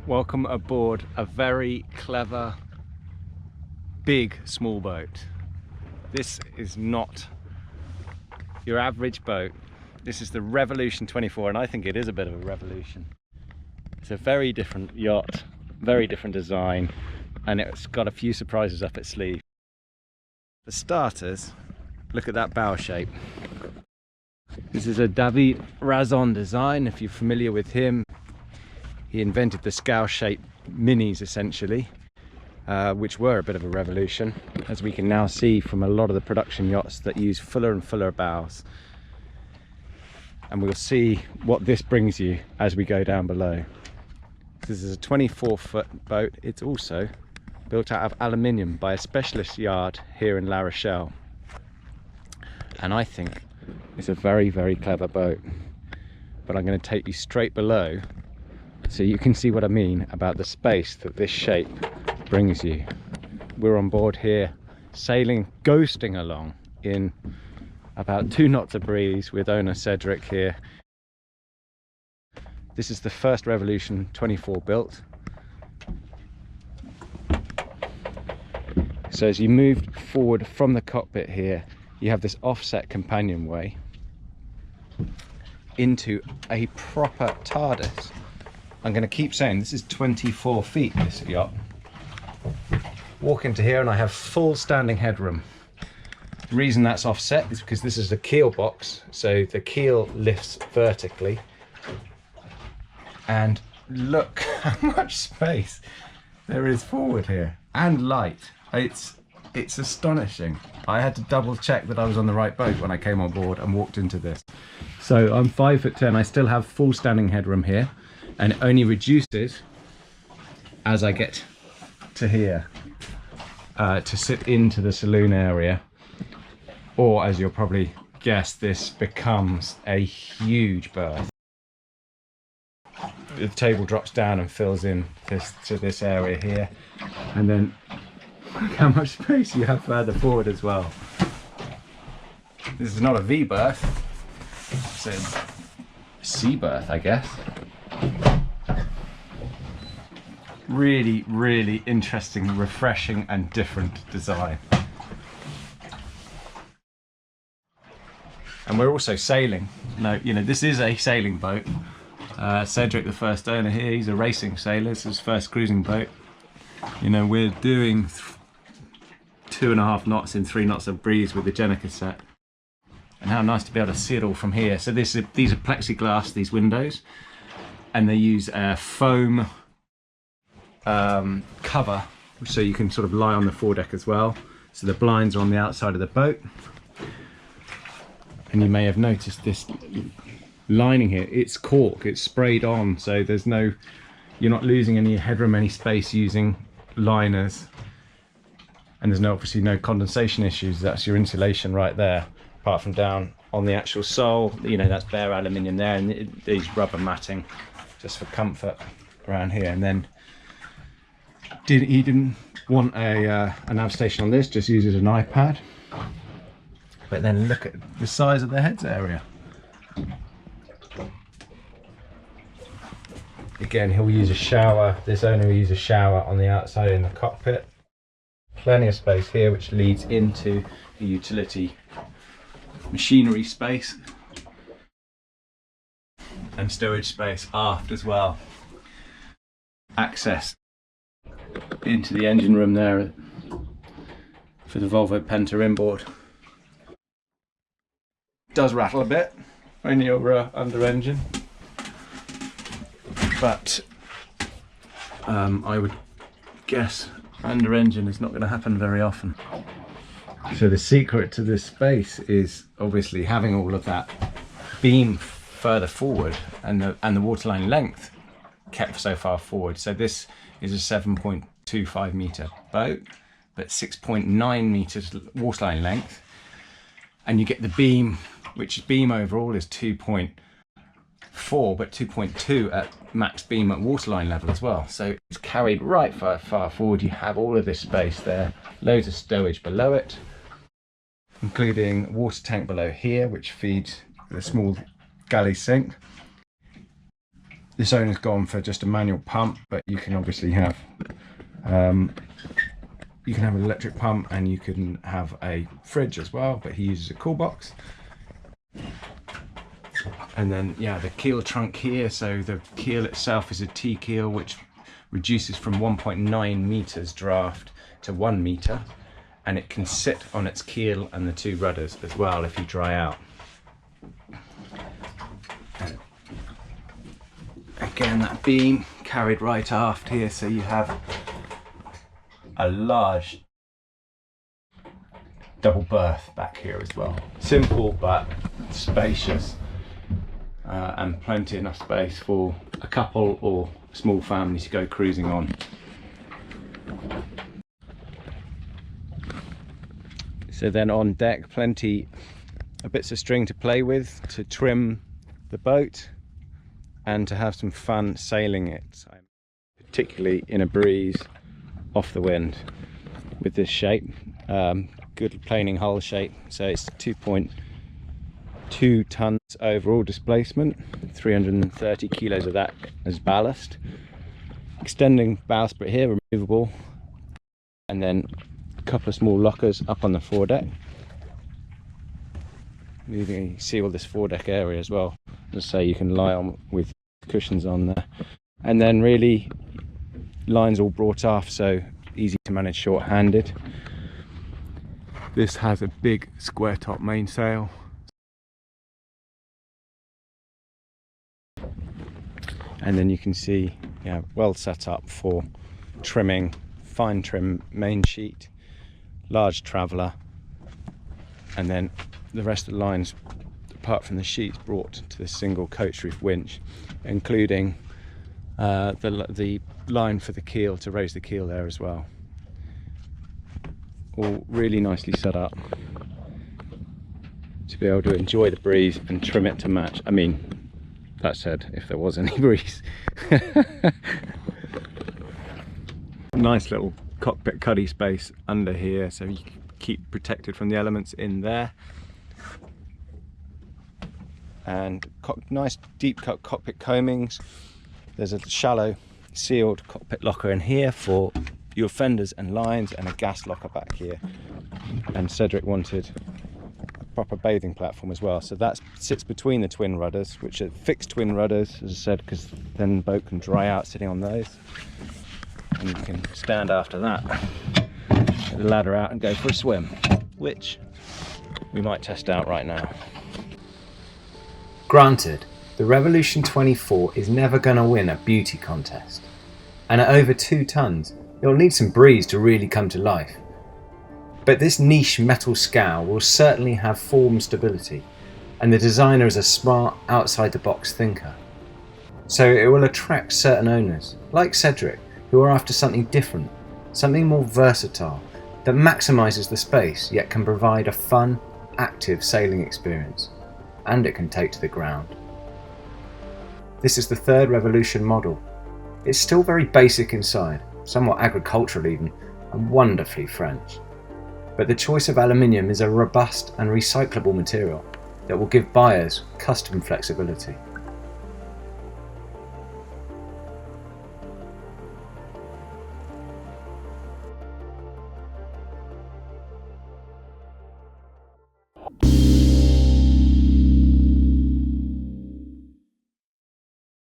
Welcome aboard a very clever, big small boat. This is not your average boat. This is the Revolution 24, and I think it is a bit of a revolution. It's a very different yacht, very different design, and it's got a few surprises up its sleeve. For starters, look at that bow shape. This is a David Razon design. If you're familiar with him, he invented the scow-shaped minis essentially, which were a bit of a revolution, as we can now see from a lot of the production yachts that use fuller and fuller bows. And we'll see what this brings you as we go down below. This is a 24-foot boat. It's also built out of aluminium by a specialist yard here in La Rochelle. And I think it's a very, very clever boat. But I'm going to take you straight below so you can see what I mean about the space that this shape brings you. We're on board here, sailing, ghosting along in about 2 knots of breeze with owner Cedric here. This is the first Revolution 24 built. So as you move forward from the cockpit here, you have this offset companionway into a proper TARDIS. I'm going to keep saying this is 24 feet, this yacht. Walk into here and I have full standing headroom. The reason that's offset is because this is a keel box, so the keel lifts vertically. And look how much space there is forward here, and light. It's astonishing. I had to double check that I was on the right boat when I came on board and walked into this. So I'm 5'10", I still have full standing headroom here, and it only reduces as I get to here to sit into the saloon area. Or, as you'll probably guess, this becomes a huge berth. The table drops down and fills in to this area here, and then look how much space you have further forward as well. This is not a V berth, it's a C berth, I guess. Really, really interesting, refreshing and different design. And we're also sailing. No, you know, this is a sailing boat. Cedric, the first owner here, he's a racing sailor. It's his first cruising boat. You know, we're doing 2.5 knots in 3 knots of breeze with the Jenica set. And how nice to be able to see it all from here. So these are plexiglass, these windows, and they use a foam cover, so you can sort of lie on the foredeck as well. So the blinds are on the outside of the boat. And you may have noticed this lining here, it's cork, it's sprayed on, so there's no, you're not losing any headroom, any space using liners, and there's obviously no condensation issues. That's your insulation right there, apart from down on the actual sole, you know, that's bare aluminium there, and these rubber matting just for comfort around here. And then he didn't want a nav station on this, just uses an iPad. But then look at the size of the heads area. Again, he'll use a shower. This owner will use a shower on the outside in the cockpit. Plenty of space here, which leads into the utility machinery space and storage space aft as well. Access into the engine room there for the Volvo Penta inboard. Does rattle a bit when you're under engine, but I would guess under engine is not going to happen very often. So the secret to this space is obviously having all of that beam further forward and the waterline length kept so far forward. So this is a 7.25 meter boat, but 6.9 meters waterline length, and you get the beam, which beam overall is 2.4, but 2.2 at max beam at waterline level as well. So it's carried right far forward. You have all of this space there, loads of stowage below it, including a water tank below here, which feeds the small galley sink. this owner's gone for just a manual pump, but you can obviously have an electric pump, and you can have a fridge as well, but he uses a cool box. And then yeah, the keel trunk here, so the keel itself is a T keel which reduces from 1.9 meters draft to 1 meter, and it can sit on its keel and the two rudders as well if you dry out. Again, that beam carried right aft here, so you have a large double berth back here as well. Simple but spacious, and plenty enough space for a couple or small family to go cruising on. So then on deck, plenty of bits of string to play with to trim the boat and to have some fun sailing it, particularly in a breeze off the wind with this shape. Good planing hull shape, so it's 2.2 tons overall displacement, 330 kilos of that as ballast. Extending bowsprit here, removable, and then a couple of small lockers up on the foredeck. You can see all this foredeck area as well. As I say, you can lie on with cushions on there, and then really lines all brought off, so easy to manage short-handed. This has a big square top mainsail, and then you can see, yeah, well set up for trimming, fine trim main sheet, large traveller, and then the rest of the lines apart from the sheets brought to this single coach roof winch, including the line for the keel to raise the keel there as well. All really nicely set up to be able to enjoy the breeze and trim it to match. I mean, that said, if there was any breeze. Nice little cockpit cuddy space under here, so you can keep protected from the elements in there. And nice deep cut cockpit coamings. There's a shallow sealed cockpit locker in here for your fenders and lines, and a gas locker back here. And Cedric wanted a proper bathing platform as well, so that sits between the twin rudders, which are fixed twin rudders, as I said, because then the boat can dry out sitting on those, and you can stand after that, get the ladder out and go for a swim, which we might test out right now. Granted, the Revolution 24 is never going to win a beauty contest, and at over 2 tons, it'll need some breeze to really come to life. But this niche metal scow will certainly have form stability, and the designer is a smart, outside-the-box thinker. So it will attract certain owners, like Cedric, who are after something different, something more versatile, that maximises the space yet can provide a fun, active sailing experience, and it can take to the ground. This is the third Revolution model. It's still very basic inside, somewhat agricultural even, and wonderfully French. But the choice of aluminium is a robust and recyclable material that will give buyers custom flexibility.